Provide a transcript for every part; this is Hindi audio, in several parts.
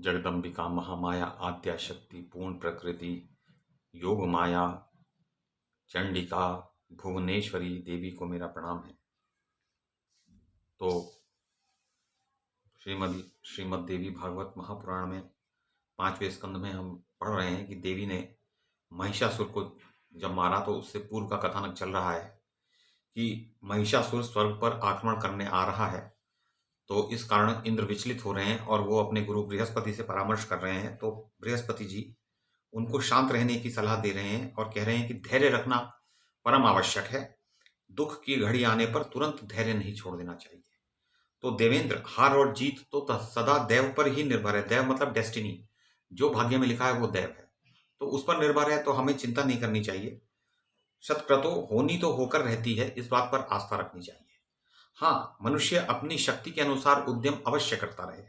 जगदम्बिका महामाया आद्या शक्ति पूर्ण प्रकृति योग माया चंडिका भुवनेश्वरी देवी को मेरा प्रणाम है। तो श्रीमद् देवी भागवत महापुराण में 5वें स्कंद में हम पढ़ रहे हैं कि देवी ने महिषासुर को जब मारा तो उससे पूर्व का कथानक चल रहा है कि महिषासुर स्वर्ग पर आक्रमण करने आ रहा है। तो इस कारण इंद्र विचलित हो रहे हैं और वो अपने गुरु बृहस्पति से परामर्श कर रहे हैं। तो बृहस्पति जी उनको शांत रहने की सलाह दे रहे हैं और कह रहे हैं कि धैर्य रखना परम आवश्यक है। दुख की घड़ी आने पर तुरंत धैर्य नहीं छोड़ देना चाहिए। तो देवेंद्र, हार और जीत तो सदा दैव पर ही निर्भर है। दैव मतलब डेस्टिनी, जो भाग्य में लिखा है वो दैव है, तो उस पर निर्भर है। तो हमें चिंता नहीं करनी चाहिए। शतक्रतो होनी तो होकर रहती है, इस बात पर आस्था रखनी चाहिए। हाँ, मनुष्य अपनी शक्ति के अनुसार उद्यम अवश्य करता रहे।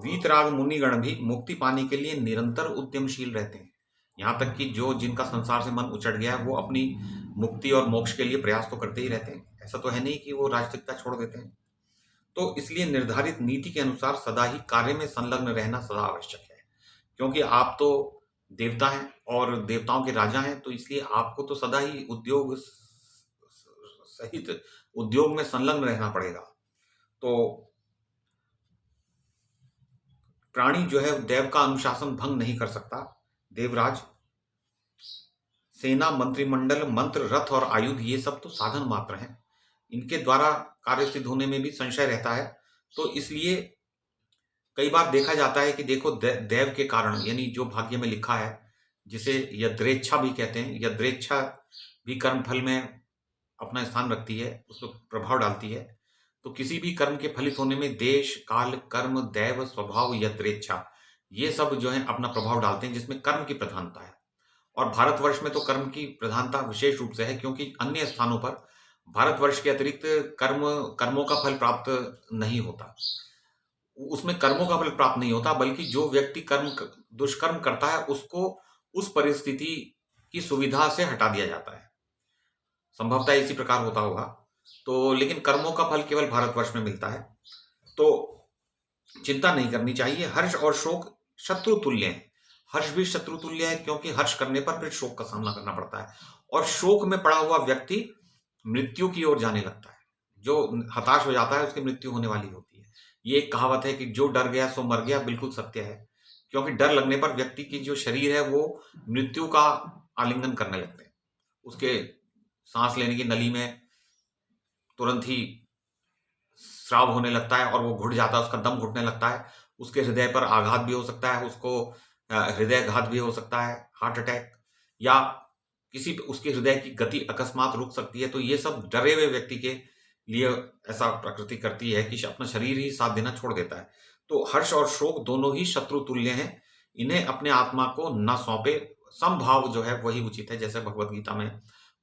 वीतराग मुनिगण भी मुक्ति पाने के लिए निरंतर उद्यमशील रहते हैं। यहाँ तक कि जिनका संसार से मन उचट गया है वो अपनी मुक्ति और मोक्ष के लिए प्रयास तो करते ही रहते हैं। ऐसा तो है नहीं कि वो राजतिकता छोड़ देते हैं। तो इसलिए निर्धारित नीति के अनुसार सदा ही कार्य में संलग्न रहना सदा आवश्यक है। क्योंकि आप तो देवता हैं और देवताओं के राजा हैं, तो इसलिए आपको तो सदा ही उद्योग सहित उद्योग में संलग्न रहना पड़ेगा। तो प्राणी जो है देव का अनुशासन भंग नहीं कर सकता। देवराज, सेना, मंत्रिमंडल, मंत्र, रथ और आयुध ये सब तो साधन मात्र हैं। इनके द्वारा कार्य सिद्ध होने में भी संशय रहता है। तो इसलिए कई बार देखा जाता है कि देखो देव के कारण, यानी जो भाग्य में लिखा है, जिसे यद्रेच्छा भी कहते हैं, यद्रेच्छा भी कर्म फल में अपना स्थान रखती है, उस पर प्रभाव डालती है। तो किसी भी कर्म के फलित होने में देश, काल, कर्म, दैव, स्वभाव, यत्रेच्छा ये सब जो है अपना प्रभाव डालते हैं, जिसमें कर्म की प्रधानता है। और भारतवर्ष में तो कर्म की प्रधानता विशेष रूप से है, क्योंकि अन्य स्थानों पर भारतवर्ष के अतिरिक्त कर्मों का फल प्राप्त नहीं होता। उसमें कर्मों का फल प्राप्त नहीं होता, बल्कि जो व्यक्ति दुष्कर्म करता है उसको उस परिस्थिति की सुविधा से हटा दिया जाता है। संभवतः इसी प्रकार होता होगा। तो लेकिन कर्मों का फल केवल भारतवर्ष में मिलता है। तो चिंता नहीं करनी चाहिए। हर्ष और शोक शत्रु तुल्य है। हर्ष भी शत्रु तुल्य है, क्योंकि हर्ष करने पर फिर शोक का सामना करना पड़ता है और शोक में पड़ा हुआ व्यक्ति मृत्यु की ओर जाने लगता है। जो हताश हो जाता है उसकी मृत्यु होने वाली होती है। ये एक कहावत है कि जो डर गया सो मर गया, बिल्कुल सत्य है। क्योंकि डर लगने पर व्यक्ति की जो शरीर है वो मृत्यु का आलिंगन करने लगते हैं। उसके सांस लेने की नली में तुरंत ही स्राव होने लगता है और वो घुट जाता है, उसका दम घुटने लगता है। उसके हृदय पर आघात भी हो सकता है, उसको हृदय घात भी हो सकता है, हार्ट अटैक, या किसी उसके हृदय की गति अकस्मात रुक सकती है। तो ये सब डरे हुए व्यक्ति के लिए ऐसा प्रकृति करती है कि अपना शरीर ही साथ देना छोड़ देता है। तो हर्ष और शोक दोनों ही शत्रु तुल्य हैं। इन्हें अपने आत्मा को न सौंपे। समभाव जो है वही उचित है। जैसे भगवत गीता में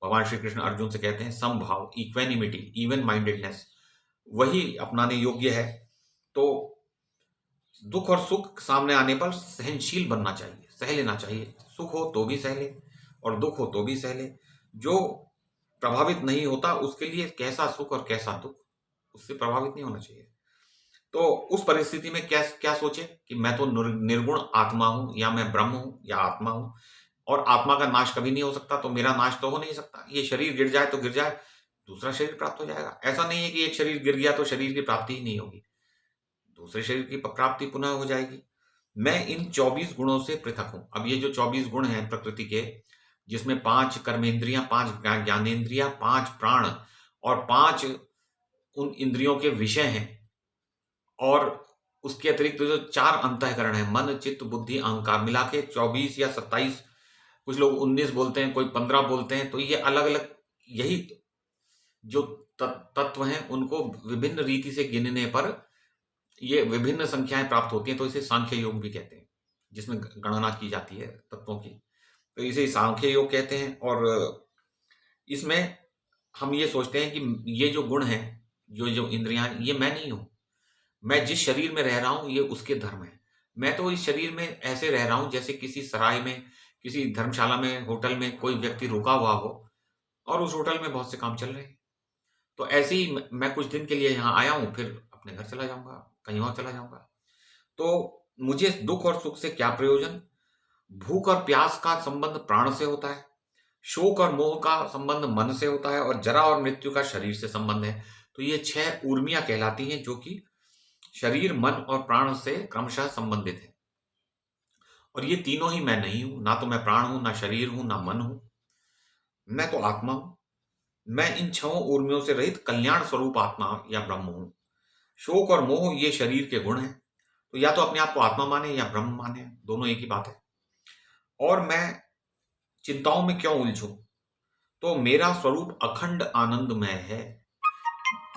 भगवान श्री कृष्ण अर्जुन से कहते हैं, समभाव, इक्वेनिमिटी, इवन माइंडेडनेस वही अपनाने योग्य है। तो दुख और सुख सामने आने पर सहनशील बनना चाहिए, सह लेना चाहिए। सुख हो तो भी सह ले और दुख हो तो भी सह ले। जो प्रभावित नहीं होता उसके लिए कैसा सुख और कैसा दुख, उससे प्रभावित नहीं होना चाहिए। तो उस परिस्थिति में क्या क्या सोचे कि मैं तो निर्गुण आत्मा हूं, या मैं ब्रह्म हूं, या आत्मा हूं, और आत्मा का नाश कभी नहीं हो सकता, तो मेरा नाश तो हो नहीं सकता। ये शरीर गिर जाए तो गिर जाए, दूसरा शरीर प्राप्त हो जाएगा। ऐसा नहीं है कि एक शरीर गिर गया तो शरीर की प्राप्ति ही नहीं होगी, दूसरे शरीर की प्राप्ति पुनः हो जाएगी। मैं इन 24 गुणों से पृथक हूं। अब ये जो 24 गुण हैं प्रकृति के, जिसमें 5 कर्मेंद्रियां, 5 ज्ञानेन्द्रियां, 5 प्राण और 5 उन इंद्रियों के विषय हैं, और उसके अतिरिक्त जो 4 अंतःकरण है, मन, चित्त, बुद्धि, अहंकार, मिला के 24 या 27, कुछ लोग 19 बोलते हैं, कोई 15 बोलते हैं। तो ये अलग अलग, यही जो तत्व हैं उनको विभिन्न रीति से गिनने पर ये विभिन्न संख्याएं प्राप्त होती हैं। तो इसे सांख्य योग भी कहते हैं, जिसमें गणना की जाती है तत्वों की। तो इसे सांख्य योग कहते हैं। और इसमें हम ये सोचते हैं कि ये जो गुण हैं, जो इंद्रियां, ये मैं नहीं हूं। मैं जिस शरीर में रह रहा हूं ये उसके धर्म है। मैं तो इस शरीर में ऐसे रह रहा हूं जैसे किसी सराय में, किसी धर्मशाला में, होटल में कोई व्यक्ति रुका हुआ हो और उस होटल में बहुत से काम चल रहे हैं। तो ऐसे ही मैं कुछ दिन के लिए यहाँ आया हूं, फिर अपने घर चला जाऊंगा, कहीं और चला जाऊंगा। तो मुझे दुख और सुख से क्या प्रयोजन? भूख और प्यास का संबंध प्राण से होता है, शोक और मोह का संबंध मन से होता है, और जरा और मृत्यु का शरीर से संबंध है। तो ये 6 ऊर्मियां कहलाती हैं, जो कि शरीर, मन और प्राण से क्रमशः संबंधित है। और ये तीनों ही मैं नहीं हूं, ना तो मैं प्राण हूं, ना शरीर हूं, ना मन हूं। मैं तो आत्मा हूं। मैं इन 6 ऊर्मियों से रहित कल्याण स्वरूप आत्मा या ब्रह्म हूं। शोक और मोह ये शरीर के गुण हैं। तो या तो अपने आप को आत्मा माने या ब्रह्म माने, दोनों एक ही बात है। और मैं चिंताओं में क्यों उलझूं? तो मेरा स्वरूप अखंड आनंदमय है।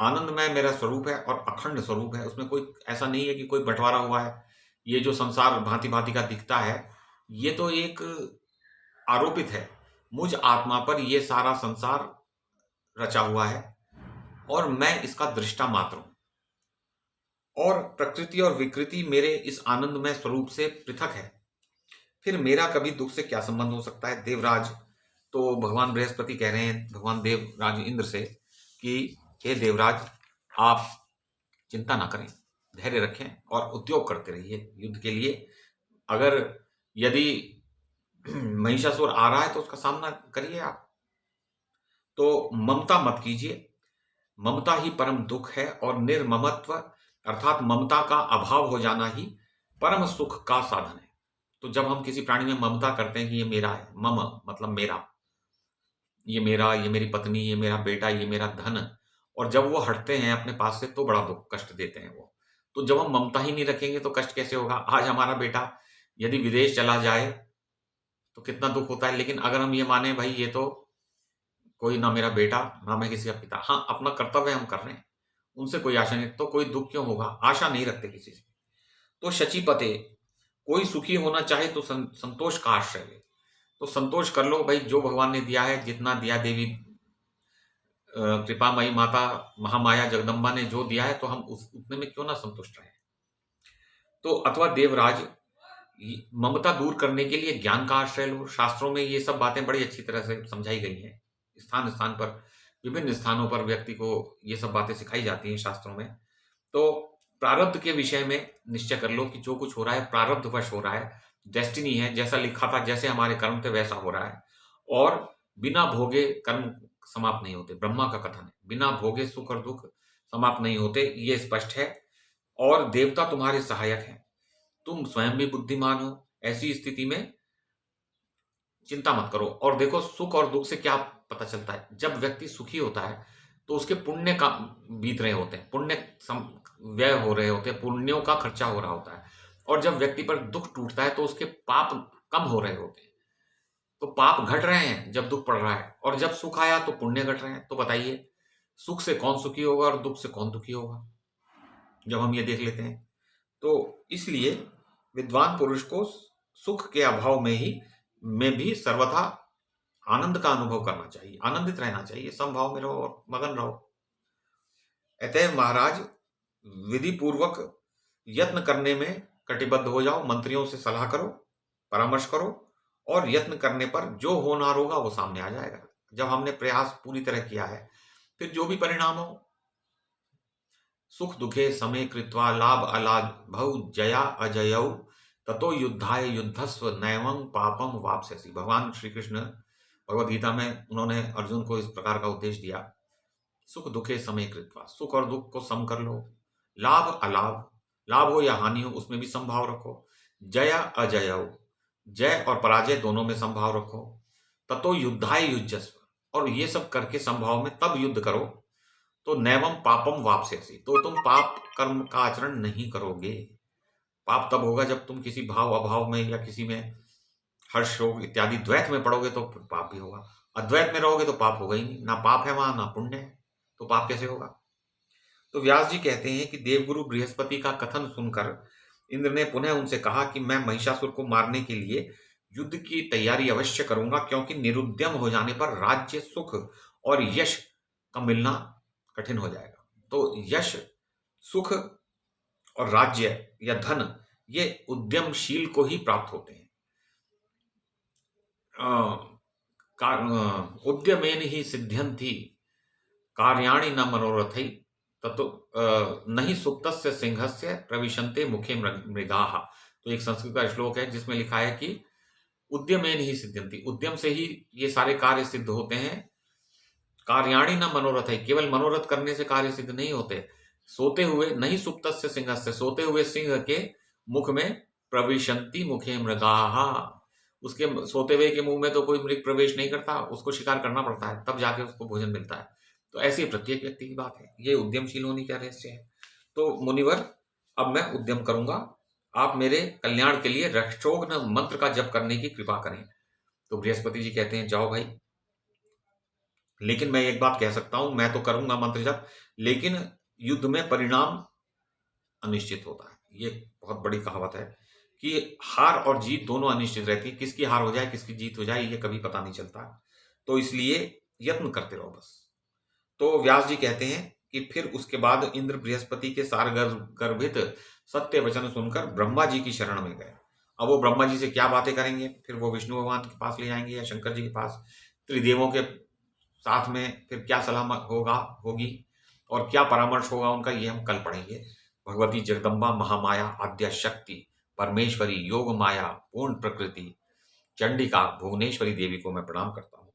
आनंदमय मेरा स्वरूप है और अखंड स्वरूप है। उसमें कोई ऐसा नहीं है कि कोई बंटवारा हुआ है। ये जो संसार भांति भांति का दिखता है, ये तो एक आरोपित है। मुझ आत्मा पर ये सारा संसार रचा हुआ है और मैं इसका दृष्टा मात्र हूं। और प्रकृति और विकृति मेरे इस आनंदमय स्वरूप से पृथक है। फिर मेरा कभी दुख से क्या संबंध हो सकता है? देवराज, तो भगवान बृहस्पति कह रहे हैं भगवान देवराज इंद्र से कि हे देवराज, आप चिंता ना करें, धैर्य रखें और उद्योग करते रहिए युद्ध के लिए। अगर यदि महिषासुर आ रहा है तो उसका सामना करिए आप। तो ममता मत कीजिए। ममता ही परम दुख है और निर्ममत्व अर्थात ममता का अभाव हो जाना ही परम सुख का साधन है। तो जब हम किसी प्राणी में ममता करते हैं कि ये मेरा है, मम मतलब मेरा, ये मेरा, ये मेरी पत्नी, ये मेरा बेटा, ये मेरा धन, और जब वो हटते हैं अपने पास से तो बड़ा दुख कष्ट देते हैं वो। तो जब हम ममता ही नहीं रखेंगे तो कष्ट कैसे होगा? आज हमारा बेटा यदि विदेश चला जाए तो कितना दुख होता है, लेकिन अगर हम ये माने भाई ये तो कोई ना मेरा बेटा ना मैं किसी का पिता, हाँ अपना कर्तव्य हम कर रहे हैं, उनसे कोई आशा नहीं, तो कोई दुख क्यों होगा? आशा नहीं रखते किसी से। तो शचीपते, कोई सुखी होना चाहे तो संतोष का आश्रय ले। तो संतोष कर लो भाई, जो भगवान ने दिया है, जितना दिया, देवी कृपामयी माता महामाया जगदम्बा ने जो दिया है, तो हम उस उतने में क्यों ना संतुष्ट रहें। तो अथवा देवराज, ममता दूर करने के लिए ज्ञान का आश्रय लो। शास्त्रों में ये सब बातें बड़ी अच्छी तरह से समझाई गई हैं। स्थान स्थान पर, विभिन्न स्थानों पर व्यक्ति को ये सब बातें सिखाई जाती हैं शास्त्रों में। तो प्रारब्ध के विषय में निश्चय कर लो कि जो कुछ हो रहा है प्रारब्धवश हो रहा है, डेस्टिनी है, जैसा लिखा था, जैसे हमारे कर्म थे वैसा हो रहा है। और बिना भोगे कर्म समाप्त नहीं होते, ब्रह्मा का कथन है, बिना भोगे सुख और दुख समाप्त नहीं होते, ये स्पष्ट है। और देवता तुम्हारे सहायक हैं, तुम स्वयं भी बुद्धिमान हो। ऐसी स्थिति में चिंता मत करो। और देखो, सुख और दुख से क्या पता चलता है? जब व्यक्ति सुखी होता है तो उसके पुण्य का बीत रहे होते हैं, व्यय हो रहे होते हैं, पुण्यों का खर्चा हो रहा होता है। और जब व्यक्ति पर दुख टूटता है तो उसके पाप कम हो रहे होते हैं। तो पाप घट रहे हैं जब दुख पड़ रहा है, और जब सुख आया तो पुण्य घट रहे हैं। तो बताइए, सुख से कौन सुखी होगा और दुख से कौन दुखी होगा, जब हम ये देख लेते हैं। तो इसलिए विद्वान पुरुष को सुख के अभाव में भी सर्वथा आनंद का अनुभव करना चाहिए, आनंदित रहना चाहिए, समभाव में रहो और मगन रहो। अतएव महाराज, विधि पूर्वक यत्न करने में कटिबद्ध हो जाओ, मंत्रियों से सलाह करो, परामर्श करो, और यत्न करने पर जो होना होगा वो सामने आ जाएगा। जब हमने प्रयास पूरी तरह किया है, फिर जो भी परिणाम हो, सुख दुखे समे कृत्वा लाभ अलाभ भौ जया अजयौ ततो युद्धाय युद्धस्व नैवं पापम वापस्यसि। भगवान श्री कृष्ण भगवद गीता में उन्होंने अर्जुन को इस प्रकार का उपदेश दिया, सुख दुखे समय कृत्वा, सुख और दुख को सम कर लो, लाभ अलाभ, लाभ हो या हानि हो उसमें भी संभाव रखो, जय अजय, जय और पराजय दोनों में संभाव रखो, ततो युद्धाय युज्यस्व, और ये सब करके संभाव में तब युद्ध करो, तो नैवम पापम वापस्यसि, तो तुम पाप कर्म का आचरण नहीं करोगे। पाप तब होगा जब तुम किसी भाव अभाव में या किसी में हर्ष शोक इत्यादि द्वैत में पड़ोगे तो पाप भी होगा। अद्वैत में रहोगे तो पाप होगा ही नहीं, ना पाप है वहां ना पुण्य है, तो पाप कैसे होगा? तो व्यास जी कहते हैं कि देवगुरु बृहस्पति का कथन सुनकर इंद्र ने पुनः उनसे कहा कि मैं महिषासुर को मारने के लिए युद्ध की तैयारी अवश्य करूंगा, क्योंकि निरुद्यम हो जाने पर राज्य सुख और यश का मिलना कठिन हो जाएगा। तो यश, सुख और राज्य या धन ये उद्यमशील को ही प्राप्त होते हैं। उद्यमेन ही सिद्ध्यन्ति कार्याणि न मनोरथै ततो नहीं सुप्तस्य सिंहस्य प्रविशन्ते मुखे मृगाः। तो एक संस्कृत का श्लोक है जिसमें लिखा है कि उद्यमेन ही सिद्ध्यन्ति, उद्यम से ही ये सारे कार्य सिद्ध होते हैं। कार्याणि न मनोरथ है, केवल मनोरथ करने से कार्य सिद्ध नहीं होते। सोते हुए नहीं सुप्तस्य सिंहस्य, सोते हुए सिंह के मुख में प्रविशन्ति मुखे मृगाहा, उसके सोते हुए के मुंह में तो कोई मृग प्रवेश नहीं करता, उसको शिकार करना पड़ता है, तब जाके उसको भोजन मिलता है। तो ऐसी प्रत्येक व्यक्ति की बात है, ये उद्यमशील होने का रहस्य है। तो मुनिवर, अब मैं उद्यम करूंगा, आप मेरे कल्याण के लिए रक्षोघ्न मंत्र का जप करने की कृपा करें। तो बृहस्पति जी कहते हैं, जाओ भाई, लेकिन मैं एक बात कह सकता हूं, मैं तो करूंगा मंत्र जप, लेकिन युद्ध में परिणाम अनिश्चित होता है। ये बहुत बड़ी कहावत है कि हार और जीत दोनों अनिश्चित रहती है, किसकी हार हो जाए किसकी जीत हो जाए ये कभी पता नहीं चलता। तो इसलिए यत्न करते रहो बस। तो व्यास जी कहते हैं कि फिर उसके बाद इंद्र बृहस्पति के सार गर्भित सत्य वचन सुनकर ब्रह्मा जी की शरण में गए। अब वो ब्रह्मा जी से क्या बातें करेंगे, फिर वो विष्णु भगवान के पास ले जाएंगे या शंकर जी के पास, त्रिदेवों के साथ में फिर क्या सलाह होगी और क्या परामर्श होगा उनका, ये हम कल पढ़ेंगे। भगवती जगदम्बा महामाया आद्या शक्ति परमेश्वरी योग माया पूर्ण प्रकृति चंडिका भुवनेश्वरी देवी को मैं प्रणाम करता हूँ।